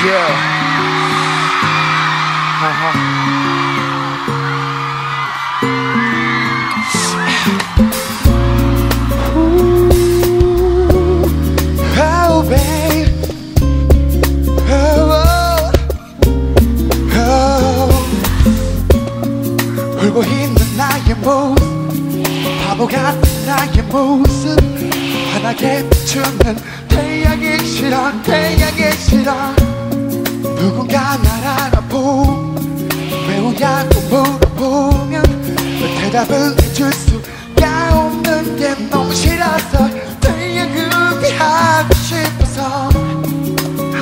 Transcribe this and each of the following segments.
Yeah. Oh, babe. 울고 있는 나의 모습, 바보 같은 나의 모습, 환하게 비추는 태양이 싫어, 태양이 싫어. 누군가 날 알아보, 왜 우냐고 물어보면 대답을 해줄 수가 없는 게 너무 싫어서 태양을 피하고 싶어서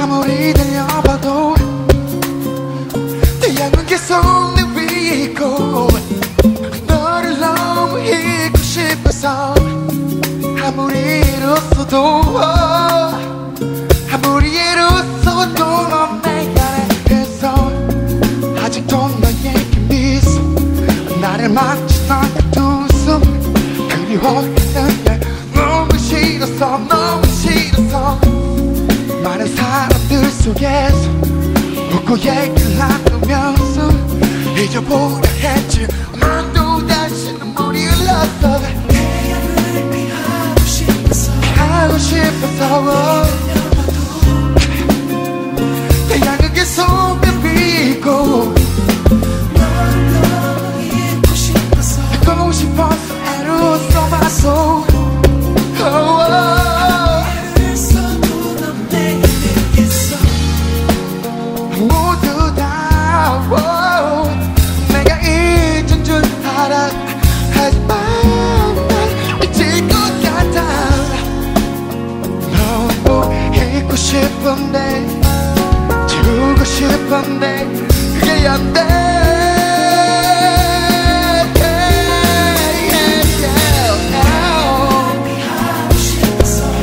아무리 들려봐도 태양은 계속 내 위에 있고 너를 너무 잊고 싶어서 아무리 애로써도 아무리 애로써도 넌 내 안에 있어. 아직도 너에게 미소, 나를 만지던 그 두 손 그리워하는 게 너무 싫어서 너무 싫어서 많은 사람들 속에서 웃고 얘기를 나누면서 잊어보려 했지. 오늘도 다시 눈물이 흘렀어. 태양을 피하고 싶어서 하고 싶어서 태양은 계속 내 위에 있고 널 너무 잊고 싶어서 잊고 싶어서 애로써 봤어. 모두 다 내가 잊은 줄 알아. 하지만 난 잊을 것 같아. 너무 잊고 싶은데 지우고 싶은데 그게 안 돼.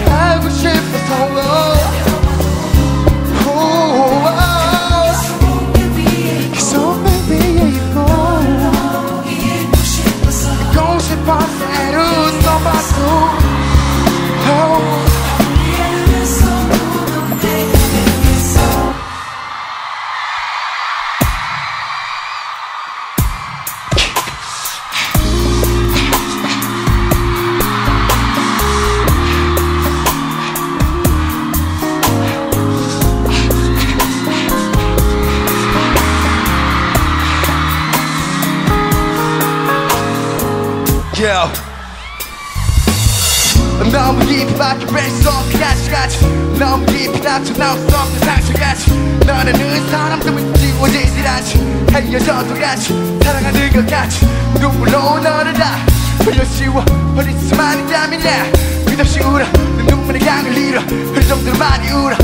하고 싶어서 Yeah. 너무 깊이 박힌 뱃속 가시같이 너무 깊이 닫혀나올 수 없는 상처같이 너는 그 사람들은 지워지질 않지. 헤어져도 같이 사랑하는 것 같이 눈물로 너를 다 흘려씌워 버릴 수만 있다면야 끝없이 울어. 내 눈물의 강을 잃어. 흘 정도로 많이 울어.